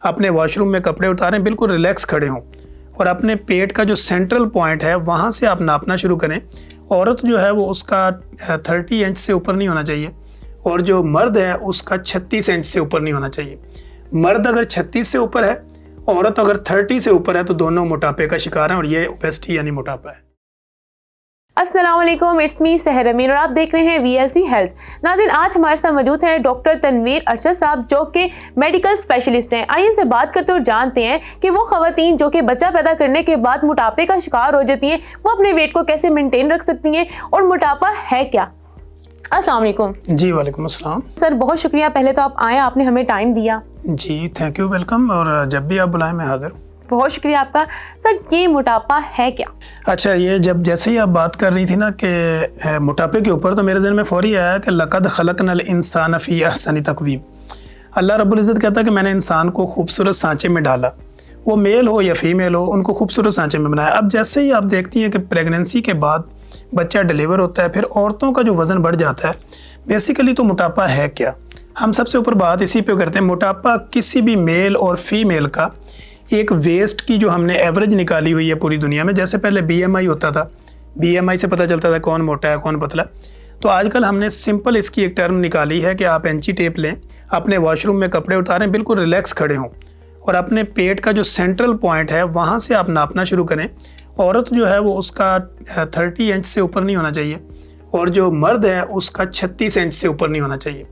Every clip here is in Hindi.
अपने वॉशरूम में कपड़े उतारें, बिल्कुल रिलैक्स खड़े हों और अपने पेट का जो सेंट्रल पॉइंट है वहाँ से आप नापना शुरू करें। औरत जो है वो उसका 30 इंच से ऊपर नहीं होना चाहिए और जो मर्द है उसका 36 इंच से ऊपर नहीं होना चाहिए। मर्द अगर 36 से ऊपर है, औरत अगर 30 से ऊपर है तो दोनों मोटापे का शिकार हैं और ये ओबेसिटी यानी मोटापा है। अस्सलाम वालेकुम, इट्स मी सहर अमीन और आप देख रहे हैं VLC हेल्थ। नाज़रीन, आज हमारे साथ मौजूद हैं डॉक्टर तनवीर अरशद साहब जो कि मेडिकल स्पेशलिस्ट हैं। आइए इनसे बात करते और जानते हैं कि वो ख़वातीन जो कि बच्चा पैदा करने के बाद मोटापे का शिकार हो जाती हैं वो अपने वेट को कैसे मेंटेन रख सकती हैं और मोटापा है क्या। अस्सलाम वालेकुम। जी वालेकुम अस्सलाम। सर बहुत शुक्रिया, पहले तो आप आए, आपने हमें टाइम दिया। जी थैंक यू, वेलकम, और जब भी आप बुलाएं मैं हाजिर। बहुत शुक्रिया आपका। सर ये मोटापा है क्या? अच्छा, ये जब जैसे ही आप बात कर रही थी ना कि मोटापे के ऊपर, तो मेरे ज़हन में फ़ौरी आया कि लक़द ख़लक़नल इंसान फ़ी अहसनी तक़वीम। अल्लाह रब्बुल इज़्ज़त कहता है कि मैंने इंसान को खूबसूरत सांचे में डाला, वो मेल हो या फीमेल हो, उनको खूबसूरत सांचे में बनाया। अब जैसे ही आप देखती हैं कि प्रेगनेंसी के बाद बच्चा डिलीवर होता है, फिर औरतों का जो वज़न बढ़ जाता है, बेसिकली तो मोटापा है क्या। हम सबसे ऊपर बात इसी पे करते हैं। मोटापा किसी भी मेल और फीमेल का एक वेस्ट की जो हमने एवरेज निकाली हुई है पूरी दुनिया में। जैसे पहले BMI होता था, BMI से पता चलता था कौन मोटा है कौन पतला। तो आजकल हमने सिंपल इसकी एक टर्म निकाली है कि आप इंची टेप लें, अपने वॉशरूम में कपड़े उतारें, बिल्कुल रिलैक्स खड़े हों और अपने पेट का जो सेंट्रल पॉइंट है वहाँ से आप नापना शुरू करें। औरत जो है वो उसका 30 इंच से ऊपर नहीं होना चाहिए और जो मर्द है उसका 36 इंच से ऊपर नहीं होना चाहिए।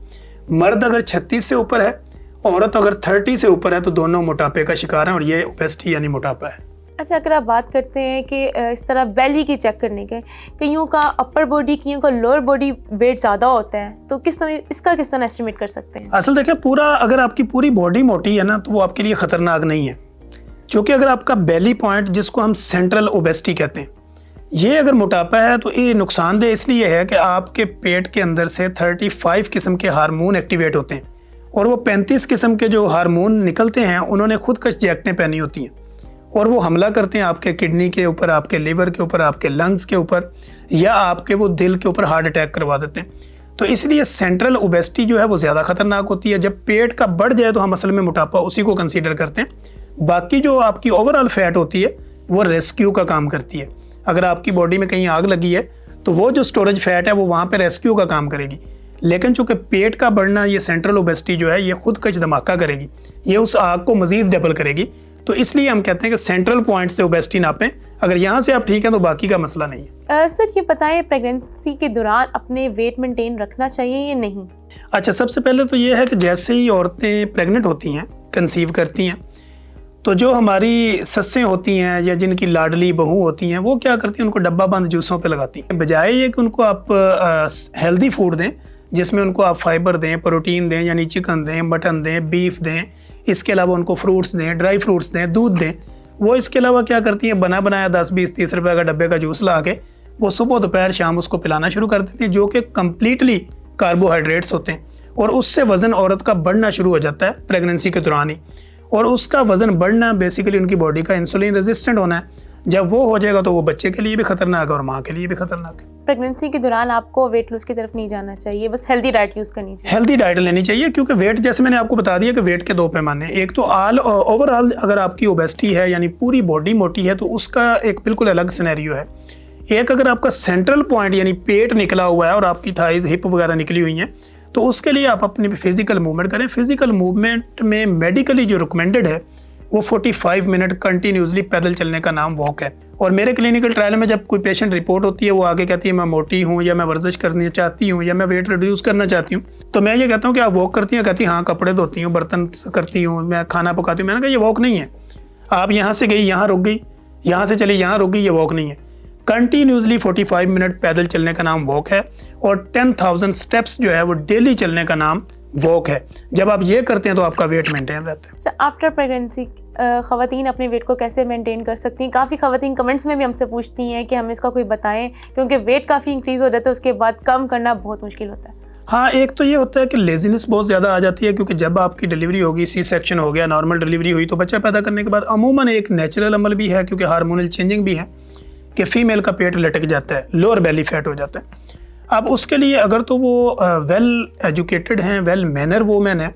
मर्द अगर 36 से ऊपर है, औरत अगर 30 से ऊपर है तो दोनों मोटापे का शिकार हैं और ये ओबेसिटी यानी मोटापा है। अच्छा, अगर आप बात करते हैं कि इस तरह बेली की चेक करने के, कईयों का अपर बॉडी कईयों का लोअर बॉडी वेट ज़्यादा होता है, तो किस तरह एस्टिमेट कर सकते हैं? असल देखें, पूरा अगर आपकी पूरी बॉडी मोटी है ना तो वो आपके लिए ख़तरनाक नहीं है, क्योंकि अगर आपका बेली पॉइंट जिसको हम सेंट्रल ओबेसिटी कहते हैं ये अगर मोटापा है तो ये नुकसानदेह इसलिए है कि आपके पेट के अंदर से 35 किस्म के हार्मोन एक्टिवेट होते हैं और वो 35 किस्म के जो हार्मोन निकलते हैं उन्होंने खुदकश जैकेटें पहनी होती हैं और वो हमला करते हैं आपके किडनी के ऊपर, आपके लीवर के ऊपर, आपके लंग्स के ऊपर या आपके वो दिल के ऊपर हार्ट अटैक करवा देते हैं। तो इसलिए सेंट्रल ओबेसिटी जो है वो ज़्यादा खतरनाक होती है। जब पेट का बढ़ जाए तो हम असल में मोटापा उसी को कंसीडर करते हैं। बाकी जो आपकी ओवरऑल फैट होती है वो रेस्क्यू का काम करती है। अगर आपकी बॉडी में कहीं आग लगी है तो वो जो स्टोरेज फैट है वो वहाँ पे रेस्क्यू का काम करेगी। लेकिन चूंकि पेट का बढ़ना, ये सेंट्रल ओबेसिटी जो है ये खुद कच धमाका करेगी, ये उस आग को मजीद डबल करेगी। तो इसलिए हम कहते हैं कि सेंट्रल पॉइंट से ओबेसिटी नापें। अगर यहाँ से आप ठीक हैं तो बाकी का मसला नहीं है। सर ये बताएं, प्रेगनेंसी के दौरान अपने वेट मेंटेन रखना चाहिए या नहीं? अच्छा, सबसे पहले तो ये है कि जैसे ही औरतें प्रेग्नेंट होती हैं, कंसीव करती हैं, तो जो हमारी सस्सें होती हैं या जिनकी लाडली बहू होती हैं वो क्या करती हैं, उनको डब्बा बंद जूसों पे लगाती हैं। बजाय ये कि उनको आप हेल्दी फूड दें जिसमें उनको आप फाइबर दें, प्रोटीन दें, यानी चिकन दें, मटन दें, बीफ दें, इसके अलावा उनको फ्रूट्स दें, ड्राई फ्रूट्स दें, दूध दें, वो इसके अलावा क्या करती हैं, बना बनाया 10, 20, 30 रुपए का डब्बे का जूस ला के वो सुबह दोपहर शाम उसको पिलाना शुरू कर देती हैं, जो कि कम्प्लीटली कार्बोहाइड्रेट्स होते हैं और उससे वज़न औरत का बढ़ना शुरू हो जाता है प्रेगनेंसी के दौरान ही। और उसका वज़न बढ़ना बेसिकली उनकी बॉडी का इंसुलिन रेजिस्टेंट होना है। जब वो हो जाएगा तो वो बच्चे के लिए भी खतरनाक है और माँ के लिए भी खतरनाक है। प्रेगनेंसी के दौरान आपको वेट लॉस की तरफ नहीं जाना चाहिए, बस हेल्दी डाइट यूज़ करनी चाहिए। हेल्दी डाइट लेनी चाहिए, क्योंकि वेट, जैसे मैंने आपको बता दिया कि वेट के 2 पैमाने, एक तो ओवरऑल अगर आपकी ओबेसिटी है यानी पूरी बॉडी मोटी है तो उसका एक बिल्कुल अलग सिनेरियो है। एक अगर आपका सेंट्रल पॉइंट यानी पेट निकला हुआ है और आपकी थाइज, हिप वगैरह निकली हुई हैं, तो उसके लिए आप अपनी फिजिकल मूवमेंट करें। फिजिकल मूवमेंट में मेडिकली जो रिकमेंडेड है वो 45 मिनट कंटिन्यूसली पैदल चलने का नाम वॉक है। और मेरे क्लिनिकल ट्रायल में जब कोई पेशेंट रिपोर्ट होती है, वो आगे कहती है मैं मोटी हूँ या मैं वर्जिश करनी चाहती हूँ या मैं वेट रिड्यूस करना चाहती हूँ, तो मैं ये कहता हूँ कि आप वॉक करती हैं? कहती हाँ, कपड़े धोती हूँ, बर्तन करती हूँ, मैं खाना पकाती हूँ। मैंने कहा ये वॉक नहीं है। आप यहाँ से गई यहाँ रुक गई, यहाँ से चली यहाँ रुक गई, ये वॉक नहीं है। कंटिन्यूसली 45 मिनट पैदल चलने का नाम वॉक है और 10,000 स्टेप्स जो है वो डेली चलने का नाम वॉक है। जब आप ये करते हैं तो आपका वेट मेंटेन रहता है। आफ्टर प्रेगनेंसी ख़वातीन अपने वेट को कैसे मेंटेन कर सकती हैं? काफ़ी ख़वातीन कमेंट्स में भी हमसे पूछती हैं कि हम इसका कोई बताएं, क्योंकि वेट काफ़ी इंक्रीज़ हो जाता है, उसके बाद कम करना बहुत मुश्किल होता है। हाँ, एक तो ये होता है कि लेजीनेस बहुत ज़्यादा आ जाती है, क्योंकि जब आपकी डिलीवरी होगी, सी सेक्शन हो गया, नॉर्मल डिलीवरी हुई, तो बच्चा पैदा करने के बाद अमूमन एक नेचुरल अमल भी है, क्योंकि हार्मोनल चेंजिंग भी है कि फ़ीमेल का पेट लटक जाता है, लोअर बेली फैट हो जाता है। अब उसके लिए अगर तो वो वेल एजुकेटेड हैं, वेल मैनर वोमेन है,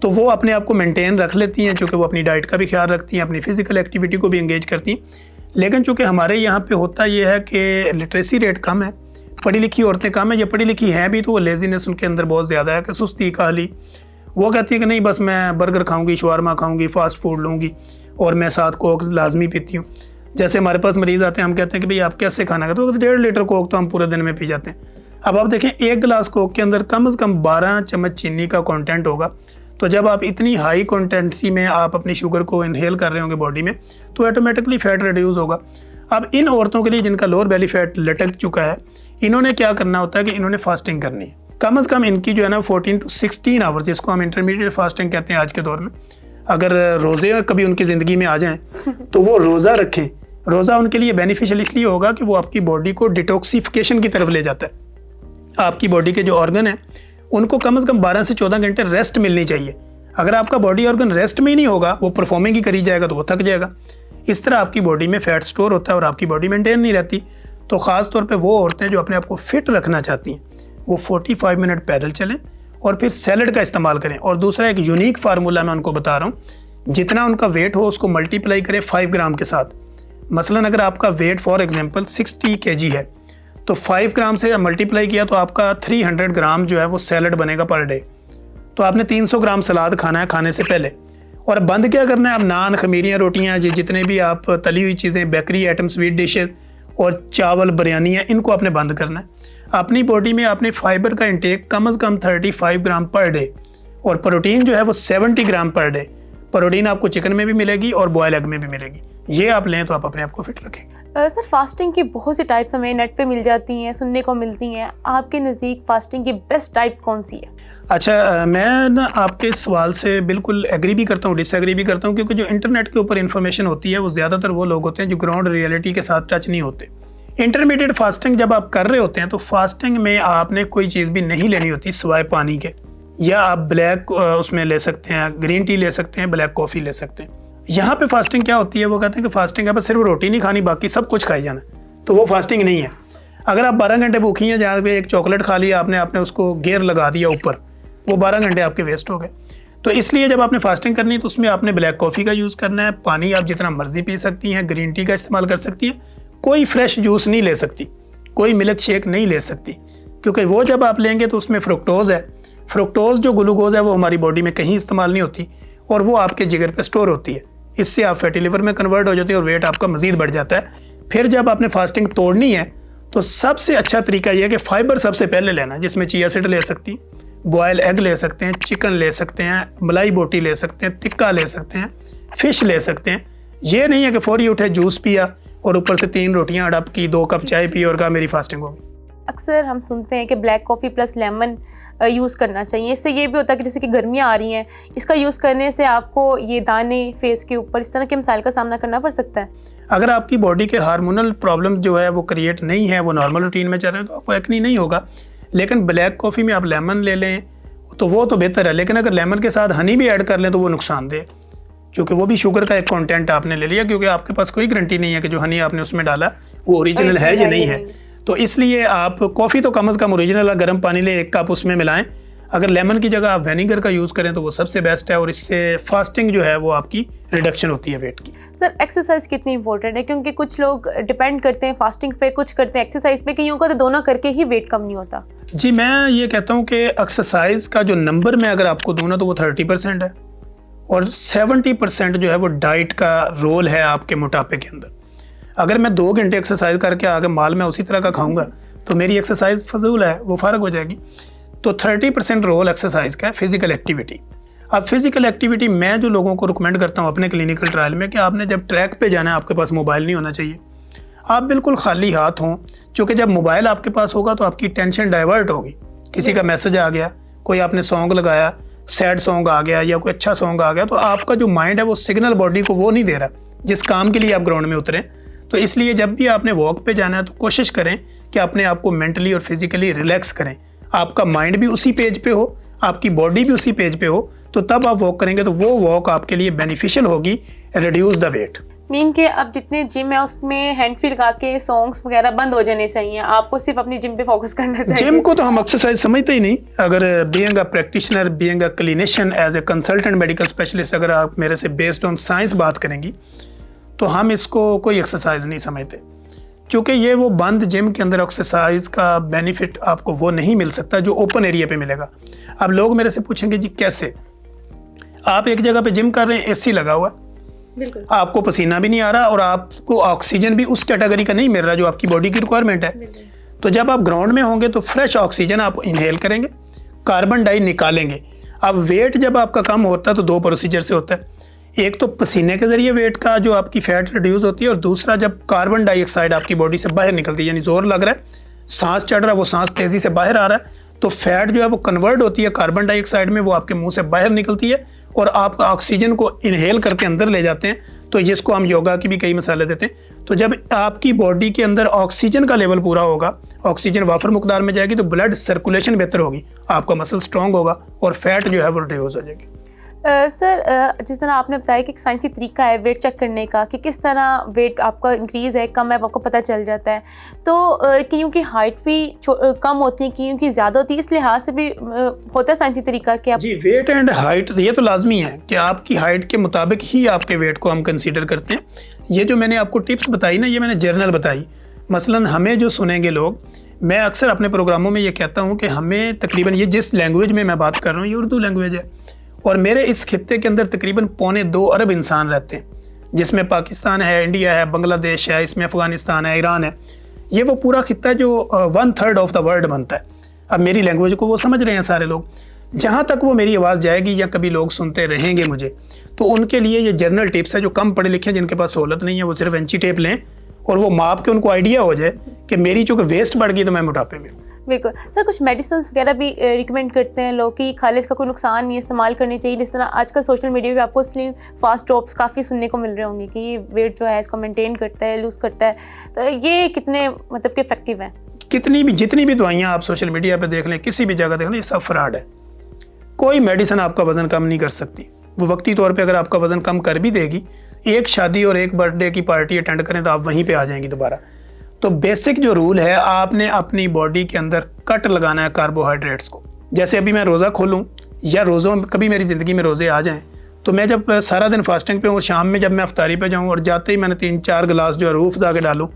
तो वो अपने आप को मेंटेन रख लेती हैं, चूँकि वो अपनी डाइट का भी ख्याल रखती हैं, अपनी फ़िज़िकल एक्टिविटी को भी इंगेज करती हैं। लेकिन चूँकि हमारे यहाँ पे होता ये है कि लिटरेसी रेट कम है, पढ़ी लिखी औरतें कम है, या पढ़ी लिखी हैं भी तो वो लेज़ीनेस उनके अंदर बहुत ज़्यादा है कि सुस्ती काहली। वो कहती है कि नहीं बस मैं बर्गर खाऊंगी, शवारमा खाऊंगी, फ़ास्ट फूड लूँगी और मैं साथ कोक लाजमी पीती हूँ। जैसे हमारे पास मरीज़ आते हैं, हम कहते हैं कि भाई आप कैसे खाना खाते हो, तो 1.5 लीटर कोक तो हम पूरे दिन में पी जाते हैं। अब आप देखें 1 गिलास कोक के अंदर कम से कम 12 चम्मच चीनी का कंटेंट होगा। तो जब आप इतनी हाई कंटेंसी में आप अपनी शुगर को इनहेल कर रहे होंगे बॉडी में, तो ऑटोमेटिकली फ़ैट रिड्यूस होगा। अब इन औरतों के लिए जिनका लोअर बेली फैट लटक चुका है, इन्होंने क्या करना होता है कि इन्होंने फास्टिंग करनी है। कम से कम इनकी जो है ना 14 to 16 आवर्स, जिसको हम इंटरमीडिएट फास्टिंग कहते हैं आज के दौर में, अगर रोज़े कभी उनकी ज़िंदगी में आ जाएं तो वो रोज़ा रखें। रोज़ा उनके लिए बेनिफिशियल इसलिए होगा कि वो आपकी बॉडी को डिटॉक्सिफिकेशन की तरफ ले जाता है। आपकी बॉडी के जो ऑर्गन हैं उनको कम से कम 12 से 14 घंटे रेस्ट मिलनी चाहिए। अगर आपका बॉडी ऑर्गन रेस्ट में ही नहीं होगा, वो परफॉर्मिंग ही करी जाएगा तो वो थक जाएगा। इस तरह आपकी बॉडी में फ़ैट स्टोर होता है और आपकी बॉडी मेंटेन नहीं रहती। तो ख़ास तौर पे वो औरतें जो अपने आप को फिट रखना चाहती हैं, वो 45 मिनट पैदल चलें और फिर सैलड का इस्तेमाल करें। और दूसरा एक यूनिक फार्मूला मैं उनको बता रहा हूँ, जितना उनका वेट हो उसको मल्टीप्लाई करें 5 ग्राम के साथ। मसलन अगर आपका वेट फॉर एग्जांपल 60 kg है, तो 5 ग्राम से मल्टीप्लाई किया तो आपका 300 ग्राम जो है वो सैलड बनेगा पर डे। तो आपने 300 ग्राम सलाद खाना है खाने से पहले। और बंद क्या करना है, आप नान, खमीरियाँ, रोटियाँ, जितने भी आप तली हुई चीज़ें, बेकरी आइटम, स्वीट डिशेज़ और चावल, बिरयानी है, इनको आपने बंद करना है। अपनी बॉडी में आपने फाइबर का इंटेक कम से कम 35 ग्राम पर डे, और प्रोटीन जो है वो 70 ग्राम पर डे। प्रोटीन आपको चिकन में भी मिलेगी और बॉयल एग में भी मिलेगी। ये आप लें तो आप अपने आप को फिट रखेंगे। सर फास्टिंग की बहुत सी टाइप्स हमें नेट पे मिल जाती हैं, सुनने को मिलती हैं। आपके नज़दीक फास्टिंग की बेस्ट टाइप कौन सी है? अच्छा, मैं ना आपके इस सवाल से बिल्कुल एग्री भी करता हूँ, डिसएग्री भी करता हूँ, क्योंकि जो इंटरनेट के ऊपर इन्फॉर्मेशन होती है वो ज़्यादातर वो लोग होते हैं जो ग्राउंड रियलिटी के साथ टच नहीं होते। इंटरमीडिएट फास्टिंग जब आप कर रहे होते हैं तो फास्टिंग में आपने कोई चीज़ भी नहीं लेनी होती सिवाय पानी के, या आप ब्लैक उसमें ले सकते हैं, ग्रीन टी ले सकते हैं, ब्लैक कॉफ़ी ले सकते हैं। यहाँ पे फास्टिंग क्या होती है, वो कहते हैं कि फास्टिंग है बस सिर्फ रोटी नहीं खानी, बाकी सब कुछ खाई जाना, तो वो फास्टिंग नहीं है। अगर आप 12 घंटे भूखी हैं, जहाँ पे एक चॉकलेट खा लिया आपने उसको गेयर लगा दिया ऊपर, वो 12 घंटे आपके वेस्ट हो गए। तो इसलिए जब आपने फास्टिंग करनी है तो उसमें आपने ब्लैक कॉफ़ी का यूज़ करना है। पानी आप जितना मर्जी पी सकती हैं, ग्रीन टी का इस्तेमाल कर सकती हैं। कोई फ्रेश जूस नहीं ले सकती, कोई मिल्क शेक नहीं ले सकती, क्योंकि वो जब आप लेंगे तो उसमें फ्रुक्टोज़ है। फ्रुक्टोज़ जो ग्लूकोज़ है वो हमारी बॉडी में कहीं इस्तेमाल नहीं होती और वो आपके जिगर पे स्टोर होती है। इससे आप फैटी लिवर में कन्वर्ट हो जाते हैं और वेट आपका मज़ीद बढ़ जाता है। फिर जब आपने फास्टिंग तोड़नी है तो सबसे अच्छा तरीका यह है कि फाइबर सबसे पहले लेना, जिसमें चिया सीड ले सकती हैं, बॉयल एग ले सकते हैं, चिकन ले सकते हैं, मलाई बोटी ले सकते हैं, टिक्का ले सकते हैं, फ़िश ले सकते हैं। ये नहीं है कि फौरी उठे जूस पिया और ऊपर से 3 रोटियां अड़प की, 2 कप चाय पी और कहा मेरी फास्टिंग होगी। अक्सर हम सुनते हैं कि black coffee plus lemon use करना चाहिए। इससे ये भी होता है कि जैसे कि गर्मियाँ आ रही हैं, इसका यूज़ करने से आपको ये दाने फेस के ऊपर इस तरह के मसाइल का सामना करना पड़ सकता है। अगर आपकी बॉडी के हार्मोनल प्रॉब्लम जो है वो क्रिएट नहीं है, वो नॉर्मल रूटीन में चल रहे हैं, तो आपको एक्नी नहीं होगा। लेकिन ब्लैक कॉफ़ी में आप लेमन ले लें तो वो तो बेहतर है, लेकिन अगर लेमन के साथ हनी भी ऐड कर लें तो वो नुकसानदेह, क्योंकि वो भी शुगर का एक कंटेंट आपने ले लिया, क्योंकि आपके पास कोई गारंटी नहीं है कि जो हनी आपने उसमें डाला वो ओरिजिनल है या नहीं है। तो इसलिए आप कॉफ़ी तो कम से कम ओरिजिनल गर्म पानी ले 1 कप उसमें मिलाएं। अगर लेमन की जगह आप विनेगर का यूज़ करें तो वो सबसे बेस्ट है, और इससे फास्टिंग जो है वो आपकी रिडक्शन होती है वेट की। सर एक्सरसाइज कितनी इंपॉर्टेंट है, क्योंकि कुछ लोग डिपेंड करते हैं फास्टिंग पे, कुछ करते हैं एक्सरसाइज पे, कईयों का तो दोनों करके ही वेट कम नहीं होता। जी, मैं ये कहता हूँ कि एक्सरसाइज का जो नंबर मैं अगर आपको दूँ ना तो वो 30% है, और 70% जो है वो डाइट का रोल है आपके मोटापे के अंदर। अगर मैं 2 घंटे एक्सरसाइज करके आगे माल मैं उसी तरह का खाऊंगा तो मेरी एक्सरसाइज फजूल है, वो फ़र्क हो जाएगी। तो 30% रोल एक्सरसाइज का है, फिजिकल एक्टिविटी। अब फिजिकल एक्टिविटी मैं जो लोगों को रिकमेंड करता हूँ अपने क्लिनिकल ट्रायल में, कि आपने जब ट्रैक पे जाना है आपके पास मोबाइल नहीं होना चाहिए, आप बिल्कुल खाली हाथ हों, क्योंकि जब मोबाइल आपके पास होगा तो आपकी टेंशन डाइवर्ट होगी। किसी का मैसेज आ गया, कोई आपने सॉन्ग लगाया, सैड सॉन्ग आ गया या कोई अच्छा सॉन्ग आ गया, तो आपका जो माइंड है वो सिग्नल बॉडी को वो नहीं दे रहा जिस काम के लिए आप ग्राउंड में उतरें। तो इसलिए जब भी आपने वॉक पे जाना है तो कोशिश करें कि अपने आप को मेंटली और फिजिकली रिलैक्स करें। आपका माइंड भी उसी पेज पे हो, आपकी बॉडी भी उसी पेज पे हो, तो तब आप वॉक करेंगे तो वो वॉक आपके लिए बेनिफिशियल होगी, रिड्यूस द वेट। मीन के अब जितने जिम है उसमें हैंड फ्री लगा के सॉन्ग्स वगैरह बंद हो जाने चाहिए, आपको सिर्फ अपनी जिम पे फोकस करना चाहिए। जिम को तो हम एक्सरसाइज समझते ही नहीं। अगर being a practitioner, being a clinician, as a consultant medical specialist, अगर आप मेरे से बेस्ड ऑन साइंस बात करेंगी तो हम इसको कोई एक्सरसाइज नहीं समझते, क्योंकि ये वो बंद जिम के अंदर एक्सरसाइज का बेनिफिट आपको वो नहीं मिल सकता जो ओपन एरिया पे मिलेगा। अब लोग मेरे से पूछेंगे जी कैसे, आप एक जगह पे जिम कर रहे हैं, एसी लगा हुआ है, बिल्कुल आपको पसीना भी नहीं आ रहा और आपको ऑक्सीजन भी उस कैटेगरी का नहीं मिल रहा जो आपकी बॉडी की रिक्वायरमेंट है। तो जब आप ग्राउंड में होंगे तो फ्रेश ऑक्सीजन आप इनहेल करेंगे, कार्बन डाई निकालेंगे। अब वेट जब आपका कम होता है तो दो प्रोसीजर से होता है, एक तो पसीने के जरिए वेट का जो आपकी फैट रिड्यूस होती है, और दूसरा जब कार्बन डाइऑक्साइड आपकी बॉडी से बाहर निकलती है, यानी जोर लग रहा है, सांस चढ़ रहा है, वो सांस तेजी से बाहर आ रहा है, तो फैट जो है वो कन्वर्ट होती है कार्बन डाइऑक्साइड में, वो आपके मुंह से बाहर निकलती है और आप ऑक्सीजन को इनहेल करके अंदर ले जाते हैं। तो जिसको हम योगा की भी कई मिसालें देते हैं। तो जब आपकी बॉडी के अंदर ऑक्सीजन का लेवल पूरा होगा, ऑक्सीजन वाफर मुकदार में जाएगी, तो ब्लड सर्कुलेशन बेहतर होगी, आपका मसल स्ट्रॉन्ग होगा और फैट जो है वो रिड्यूस हो जाएगी। सर जिस तरह आपने बताया कि एक साइंसी तरीका है वेट चेक करने का कि किस तरह वेट आपका इंक्रीज़ है कम है आपको पता चल जाता है, तो क्योंकि हाइट भी कम होती है क्योंकि ज़्यादा होती है, इस लिहाज से भी होता है साइंसी तरीका कि आप जी वेट एंड हाइट ये तो लाजमी है कि आपकी हाइट के मुताबिक ही आपके वेट को हम कंसीडर करते हैं। ये जो मैंने आपको टिप्स बताई ना, ये मैंने जर्नल बताई। मसलन हमें जो सुनेंगे लोग, मैं अक्सर अपने प्रोग्रामों में ये कहता हूँ कि हमें तकरीबन, ये जिस लैंग्वेज में मैं बात कर रहा हूँ ये उर्दू लैंग्वेज है, और मेरे इस खित्ते के अंदर तकरीबन 2.25 अरब इंसान रहते हैं, जिसमें पाकिस्तान है, इंडिया है, बांग्लादेश है, इसमें अफगानिस्तान है, ईरान है। ये वो पूरा खित्ता है जो 1/3 ऑफ द वर्ल्ड बनता है। अब मेरी लैंग्वेज को वो समझ रहे हैं सारे लोग। जहाँ तक वो मेरी आवाज़ जाएगी या कभी लोग सुनते रहेंगे मुझे, तो उनके लिए ये जर्नल टिप्स है। जो कम पढ़े लिखे हैं, जिनके पास सहूलत नहीं है, वो सिर्फ इंची टेप लें और वो माप के उनको आइडिया हो जाए कि मेरी चूँकि वेस्ट बढ़ गई तो मैं मोटापे में हूँ। बिल्कुल सर, कुछ मेडिसिन वगैरह भी रिकमेंड करते हैं लोग कि खाली इसका कोई नुकसान नहीं है, इस्तेमाल करनी चाहिए। जिस तरह आजकल सोशल मीडिया पे आपको स्लिम फास्ट टॉप्स काफ़ी सुनने को मिल रहे होंगे कि ये वेट जो है इसको मेंटेन करता है, लूज़ करता है, तो ये कितने मतलब कि इफेक्टिव है? जितनी भी दवाइयाँ आप सोशल मीडिया पे देख लें, किसी भी जगह देख लें, ये सब फ्रॉड है। कोई मेडिसिन आपका वज़न कम नहीं कर सकती। वो वक्ती तौर पे अगर आपका वज़न कम कर भी देगी, एक शादी और एक बर्थडे की पार्टी अटेंड करें तो आप वहीं पे आ जाएंगी दोबारा। तो बेसिक जो रूल है, आपने अपनी बॉडी के अंदर कट लगाना है कार्बोहाइड्रेट्स को। जैसे अभी मैं रोज़ा खोलूँ या रोज़ों कभी मेरी ज़िंदगी में रोज़े आ जाएँ, तो मैं जब सारा दिन फास्टिंग पे हूँ और शाम में जब मैं अफ्तारी पे जाऊँ और जाते ही मैंने 3-4 गिलास जो है रूफ़ जाके डालूँ,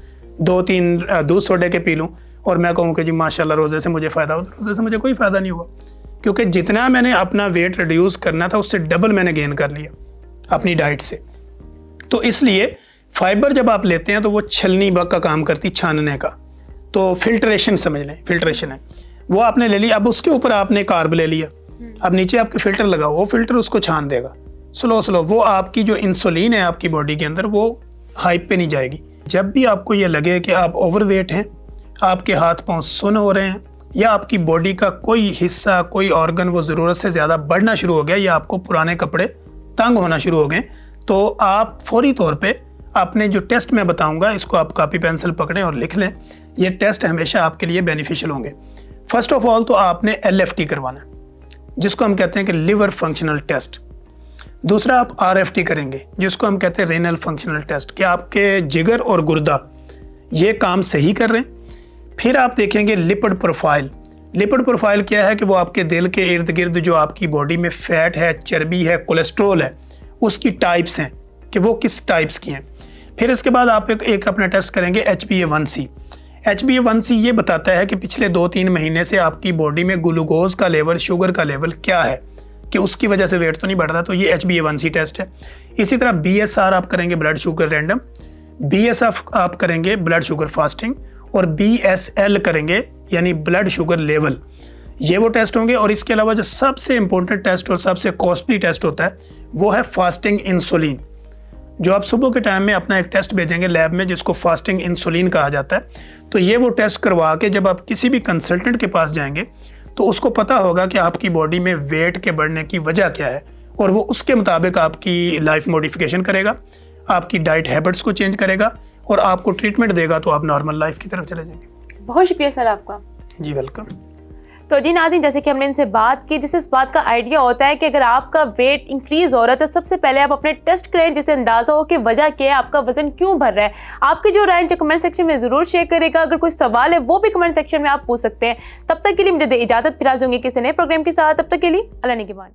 2-3 दूध सोडे के पी लूँ और मैं कहूँ कि जी माशाल्लाह रोज़े से मुझे फ़ायदा हो, तो रोज़े से मुझे कोई फ़ायदा नहीं हुआ, क्योंकि जितना मैंने अपना वेट रिड्यूस करना था उससे डबल मैंने गेन कर लिया अपनी डाइट से। तो इसलिए फाइबर जब आप लेते हैं तो वो छलनी का काम करती, छानने का। तो फिल्ट्रेशन समझ लें, फिल्ट्रेशन है वो आपने ले लिया। अब उसके ऊपर आपने कार्ब ले लिया, अब नीचे आपके फिल्टर लगाओ, वो फिल्टर उसको छान देगा स्लो। वो आपकी जो इंसुलिन है आपकी बॉडी के अंदर वो हाइप पे नहीं जाएगी। जब भी आपको ये लगे कि आप ओवरवेट हैं, आपके हाथ पांव सुन्न हो रहे हैं, या आपकी बॉडी का कोई हिस्सा, कोई ऑर्गन वो ज़रूरत से ज़्यादा बढ़ना शुरू हो गया, या आपको पुराने कपड़े तंग होना शुरू हो गए, तो आप फौरी तौर पे आपने जो टेस्ट मैं बताऊंगा इसको आप कॉपी पेंसिल पकड़ें और लिख लें। ये टेस्ट हमेशा आपके लिए बेनिफिशियल होंगे। फर्स्ट ऑफ ऑल तो आपने LFT करवाना है, जिसको हम कहते हैं कि लिवर फंक्शनल टेस्ट। दूसरा आप RFT करेंगे, जिसको हम कहते हैं रेनल फंक्शनल टेस्ट, कि आपके जिगर और गुर्दा ये काम सही कर रहे हैं। फिर आप देखेंगे लिपिड प्रोफाइल। लिपिड प्रोफाइल क्या है कि वो आपके दिल के इर्द गिर्द जो आपकी बॉडी में फैट है, चर्बी है, कोलेस्ट्रोल है, उसकी टाइप्स हैं कि वो किस टाइप्स की हैं। फिर इसके बाद आप एक अपना टेस्ट करेंगे HbA1c। HbA1c ये बताता है कि पिछले 2-3 महीने से आपकी बॉडी में ग्लूकोज का लेवल, शुगर का लेवल क्या है, कि उसकी वजह से वेट तो नहीं बढ़ रहा, तो ये HbA1c टेस्ट है। इसी तरह BSR आप करेंगे, ब्लड शुगर रैंडम, BSF आप करेंगे, ब्लड शुगर फास्टिंग, और BSL करेंगे यानी ब्लड शुगर लेवल। ये वो टेस्ट होंगे। और इसके अलावा जो सबसे इंपॉर्टेंट टेस्ट और सबसे कॉस्टली टेस्ट होता है वो है फास्टिंग इंसुलिन, जो आप सुबह के टाइम में अपना एक टेस्ट भेजेंगे लैब में, जिसको फास्टिंग इंसुलिन कहा जाता है। तो ये वो टेस्ट करवा के जब आप किसी भी कंसल्टेंट के पास जाएंगे तो उसको पता होगा कि आपकी बॉडी में वेट के बढ़ने की वजह क्या है, और वो उसके मुताबिक आपकी लाइफ मॉडिफिकेशन करेगा, आपकी डाइट हैबिट्स को चेंज करेगा और आपको ट्रीटमेंट देगा, तो आप नॉर्मल लाइफ की तरफ चले जाएंगे। बहुत शुक्रिया सर आपका। जी वेलकम। तो जी नाज़रीन, जैसे कि हमने इनसे बात की, जिससे इस बात का आइडिया होता है कि अगर आपका वेट इंक्रीज हो रहा है तो सबसे पहले आप अपने टेस्ट करें, जिससे अंदाजा हो कि वजह क्या है, आपका वजन क्यों बढ़ रहा है। आपकी जो राय कमेंट सेक्शन में जरूर शेयर करेगा। अगर कोई सवाल है वो भी कमेंट सेक्शन में आप पूछ सकते हैं। तब तक के लिए मुझे इजाजत, फिर हाजिर होंगे किसी नए प्रोग्राम के साथ। तब तक के लिए अल्लाह निगहबान।